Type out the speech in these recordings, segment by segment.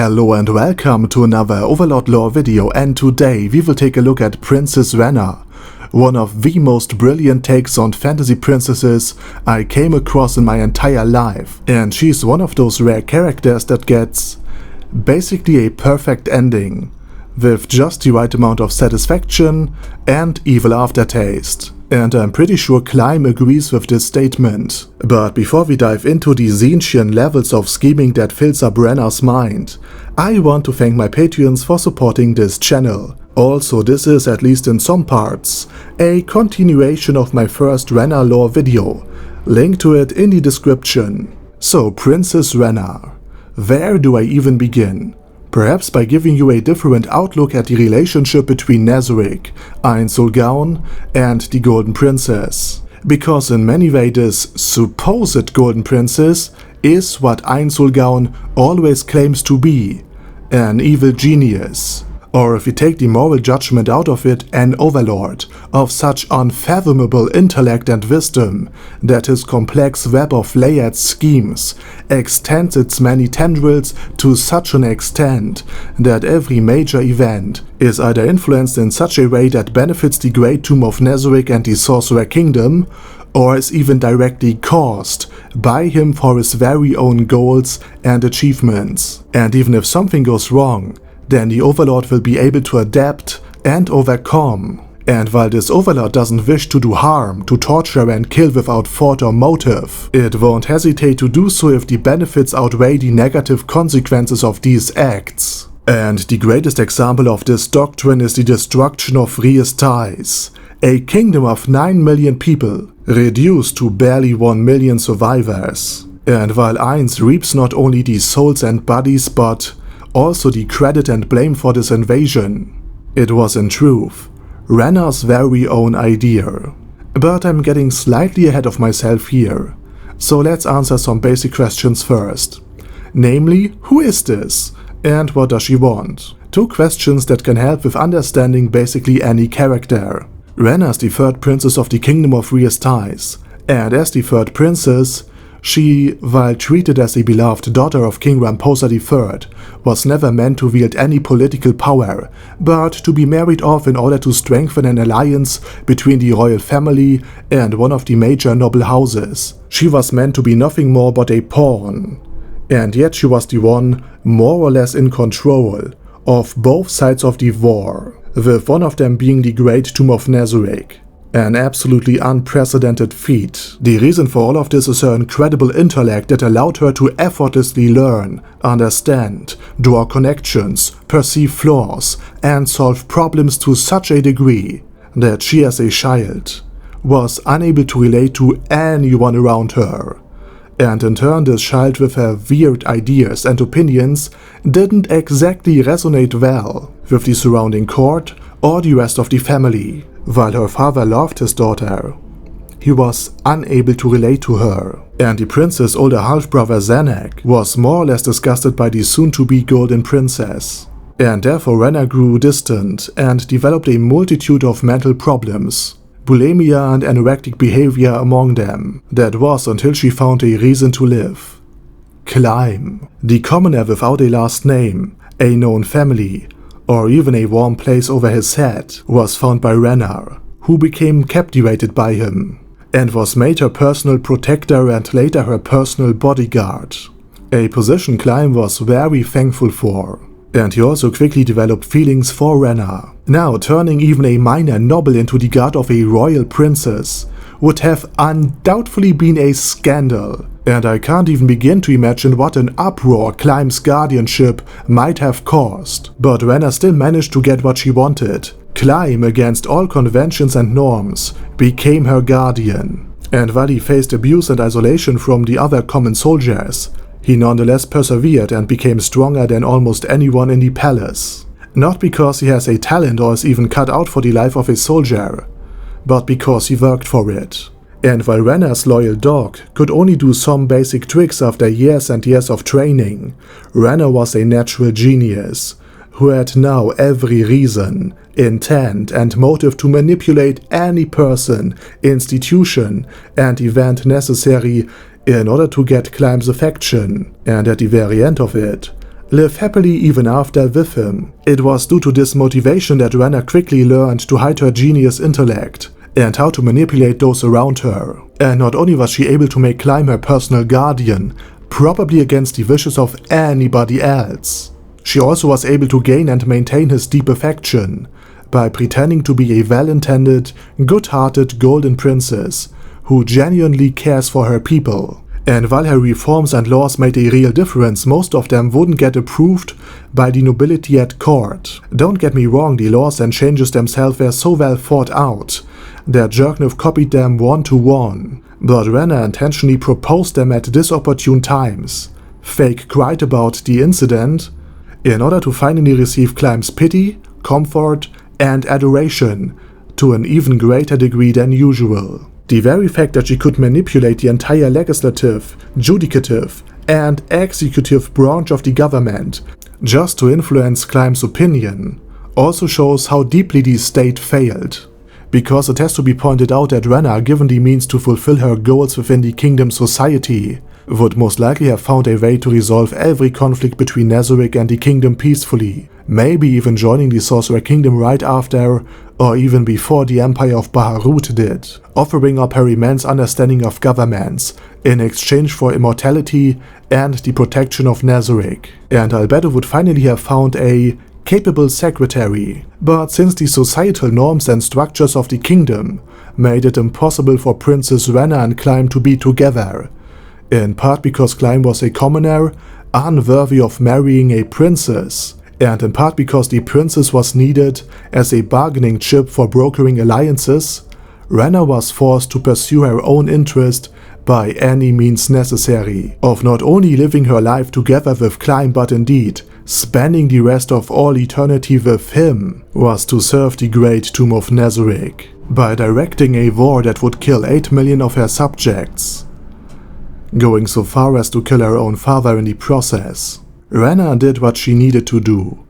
Hello and welcome to another Overlord lore video, and today we will take a look at Princess Renner, one of the most brilliant takes on fantasy princesses I came across in my entire life, and she's one of those rare characters that gets basically a perfect ending, with just the right amount of satisfaction and evil aftertaste. And I'm pretty sure Climb agrees with this statement. But before we dive into the Zenchian levels of scheming that fills up Renner's mind, I want to thank my Patreons for supporting this channel. Also, this is, at least in some parts, a continuation of my first Renner lore video. Link to it in the description. So, Princess Renner. Where do I even begin? Perhaps by giving you a different outlook at the relationship between Ainz Ooal Gown, and the Golden Princess. Because in many ways this supposed Golden Princess is what Ainz Ooal Gown always claims to be, an evil genius. Or if we take the moral judgment out of it, an overlord of such unfathomable intellect and wisdom that his complex web of layered schemes extends its many tendrils to such an extent that every major event is either influenced in such a way that benefits the Great Tomb of Ainz and the Sorcerer Kingdom, or is even directly caused by him for his very own goals and achievements. And even if something goes wrong, then the Overlord will be able to adapt and overcome. And while this Overlord doesn't wish to do harm, to torture and kill without thought or motive, it won't hesitate to do so if the benefits outweigh the negative consequences of these acts. And the greatest example of this doctrine is the destruction of Renners, a kingdom of 9 million people, reduced to barely 1 million survivors. And while Ainz reaps not only the souls and bodies but also the credit and blame for this invasion, it was in truth Renner's very own idea. But I'm getting slightly ahead of myself here, so let's answer some basic questions first. Namely, who is this? And what does she want? Two questions that can help with understanding basically any character. Renner's the third princess of the Kingdom of Renners, and as the third princess, she, while treated as a beloved daughter of King Ramposa III, was never meant to wield any political power, but to be married off in order to strengthen an alliance between the royal family and one of the major noble houses. She was meant to be nothing more but a pawn, and yet she was the one more or less in control of both sides of the war, with one of them being the Great Tomb of Ainz. An absolutely unprecedented feat. The reason for all of this is her incredible intellect that allowed her to effortlessly learn, understand, draw connections, perceive flaws, and solve problems to such a degree that she as a child was unable to relate to anyone around her. And in turn, this child with her weird ideas and opinions didn't exactly resonate well with the surrounding court or the rest of the family. While her father loved his daughter, he was unable to relate to her, and the prince's older half-brother Renner was more or less disgusted by the soon-to-be Golden Princess. And therefore Renner grew distant and developed a multitude of mental problems, bulimia and anorectic behavior among them. That was until she found a reason to live. Climb. The commoner without a last name, a known family, or even a warm place over his head, was found by Renner, who became captivated by him, and was made her personal protector and later her personal bodyguard. A position Climb was very thankful for, and he also quickly developed feelings for Renner. Now, turning even a minor noble into the guard of a royal princess would have undoubtedly been a scandal, and I can't even begin to imagine what an uproar Climb's guardianship might have caused. But Renner still managed to get what she wanted. Climb, against all conventions and norms, became her guardian. And while he faced abuse and isolation from the other common soldiers, he nonetheless persevered and became stronger than almost anyone in the palace. Not because he has a talent or is even cut out for the life of a soldier, but because he worked for it. And while Renner's loyal dog could only do some basic tricks after years and years of training, Renner was a natural genius, who had now every reason, intent and motive to manipulate any person, institution and event necessary in order to get Climb's affection. And at the very end of it, live happily even after with him. It was due to this motivation that Renner quickly learned to hide her genius intellect and how to manipulate those around her. And not only was she able to make Climb her personal guardian, probably against the wishes of anybody else, she also was able to gain and maintain his deep affection by pretending to be a well-intended, good-hearted golden princess who genuinely cares for her people. And while her reforms and laws made a real difference, most of them wouldn't get approved by the nobility at court. Don't get me wrong, the laws and changes themselves were so well thought out that Jerknov copied them one to one, but Renner intentionally proposed them at disopportune times, fake cried about the incident, in order to finally receive Climb's pity, comfort, and adoration to an even greater degree than usual. The very fact that she could manipulate the entire legislative, judicative, and executive branch of the government just to influence Climb's opinion also shows how deeply the state failed. Because it has to be pointed out that Renner, given the means to fulfill her goals within the kingdom's society, would most likely have found a way to resolve every conflict between Nezarec and the kingdom peacefully, maybe even joining the Sorcerer Kingdom right after or even before the Empire of Baharut did, offering up her immense understanding of governments in exchange for immortality and the protection of Nezarec. And Albedo would finally have found a capable secretary, but since the societal norms and structures of the kingdom made it impossible for Princess Renner and Climb to be together, in part because Climb was a commoner, unworthy of marrying a princess, and in part because the princess was needed as a bargaining chip for brokering alliances, Renner was forced to pursue her own interest by any means necessary, of not only living her life together with Climb but indeed spending the rest of all eternity with him, was to serve the great tomb of Nezarec by directing a war that would kill 8 million of her subjects, going so far as to kill her own father in the process. Renner did what she needed to do,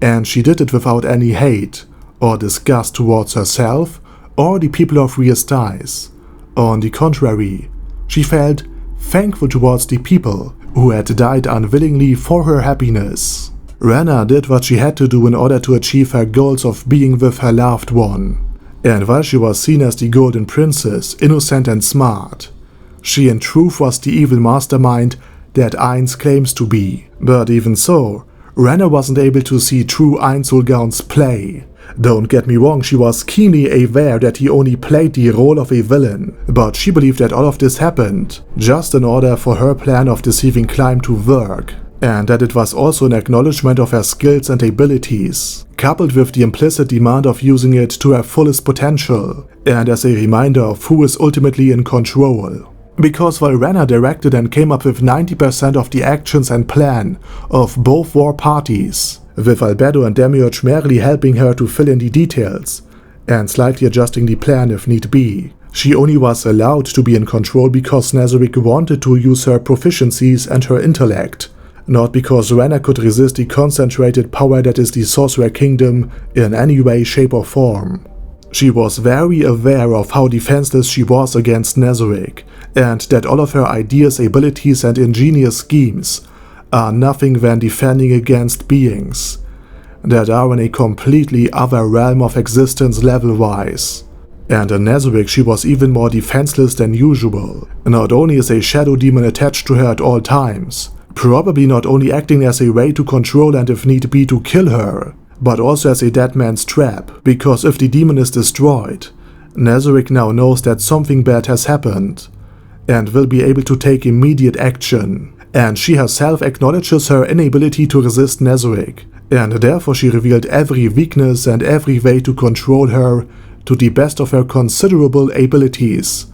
and she did it without any hate or disgust towards herself or the people of Riestais. On the contrary, she felt thankful towards the people who had died unwillingly for her happiness. Renner did what she had to do in order to achieve her goals of being with her loved one, and while she was seen as the golden princess, innocent and smart, she in truth was the evil mastermind that Ainz claims to be. But even so, Renner wasn't able to see true Ainz Ooal Gown's play. Don't get me wrong, she was keenly aware that he only played the role of a villain, but she believed that all of this happened just in order for her plan of deceiving Climb to work, and that it was also an acknowledgement of her skills and abilities, coupled with the implicit demand of using it to her fullest potential, and as a reminder of who is ultimately in control. Because while Renner directed and came up with 90% of the actions and plan of both war parties, with Albedo and Demiurge merely helping her to fill in the details and slightly adjusting the plan if need be, she only was allowed to be in control because Nezarec wanted to use her proficiencies and her intellect, not because Renner could resist the concentrated power that is the Sorcerer Kingdom in any way, shape or form. She was very aware of how defenseless she was against Nezarec, and that all of her ideas, abilities and ingenious schemes are nothing than defending against beings that are in a completely other realm of existence level-wise. And in Nezarec she was even more defenseless than usual. Not only is a shadow demon attached to her at all times, probably not only acting as a way to control and if need be to kill her, but also as a dead man's trap, because if the demon is destroyed, Nezarec now knows that something bad has happened, and will be able to take immediate action. And she herself acknowledges her inability to resist Nezarec, and therefore she revealed every weakness and every way to control her to the best of her considerable abilities,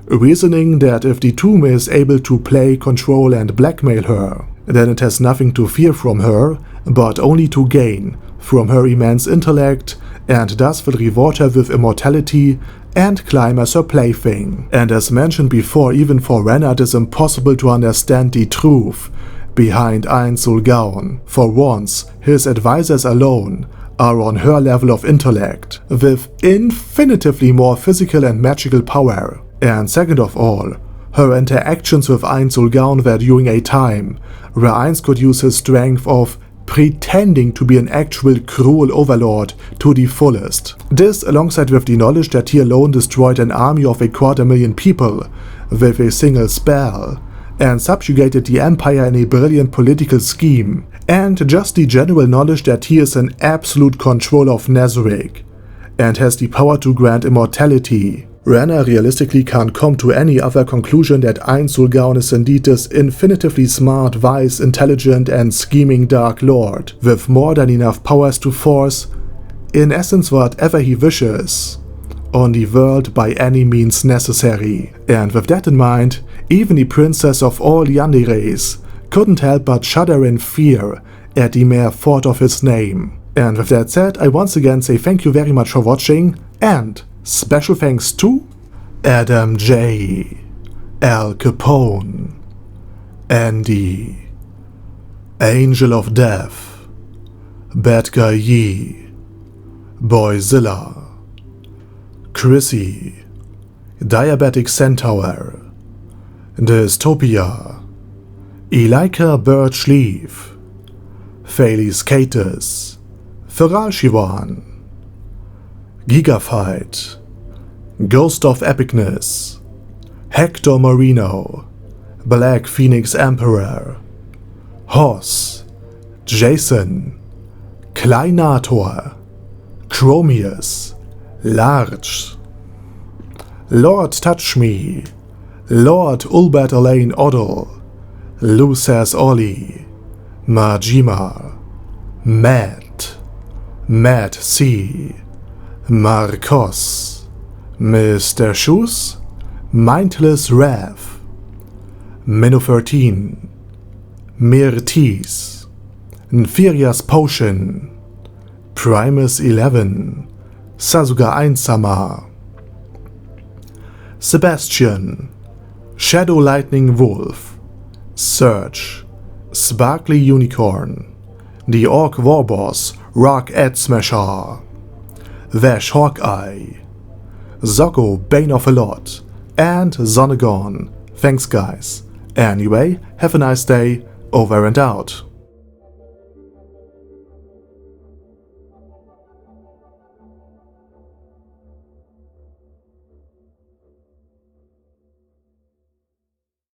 reasoning that if the tomb is able to play, control and blackmail her, then it has nothing to fear from her, but only to gain from her immense intellect, and thus will reward her with immortality and Climb as her plaything. And as mentioned before, even for Renner it is impossible to understand the truth behind Ainz Ooal Gown. For once, his advisors alone are on her level of intellect, with infinitively more physical and magical power. And second of all, Her interactions with Ainz Ooal Gown were during a time where Ainz could use his strength of pretending to be an actual cruel overlord to the fullest. This, alongside with the knowledge that he alone destroyed an army of 250,000 people with a single spell, and subjugated the empire in a brilliant political scheme, and just the general knowledge that he is in absolute control of Nazarick, and has the power to grant immortality, Renner realistically can't come to any other conclusion that Ainz Ooal Gown is indeed this infinitively smart, wise, intelligent and scheming Dark Lord, with more than enough powers to force, in essence, whatever he wishes on the world by any means necessary. And with that in mind, even the princess of all Yanderes couldn't help but shudder in fear at the mere thought of his name. And with that said, I once again say thank you very much for watching, and special thanks to Adam J, Al Capone, Andy, Angel of Death, Bad Guy Yee, Boyzilla, Chrissy, Diabetic Centaur, Dystopia, Elika Birchleaf, Thales Catus, Feral Shivan, Gigafight, Ghost of Epicness, Hector Marino, Black Phoenix Emperor, Hoss, Jason, Kleinator, Chromius, Large, Lord Touch Me, Lord Ulbert Elaine Oddle, Luces Ollie, Majima, Matt, Matt C, Marcos, Mr. Shoes, Mindless Rev, Minnow 13, Mirtis, Nfirias Potion, Primus 11, Sasuga Einsama, Sebastian, Shadow Lightning Wolf, Surge, Sparkly Unicorn, the Orc Warboss Rock Ed Smasher, Vash Hawkeye, Zoggo Bane of a Lot, and Zonagon. Thanks guys. Anyway, have a nice day, over and out.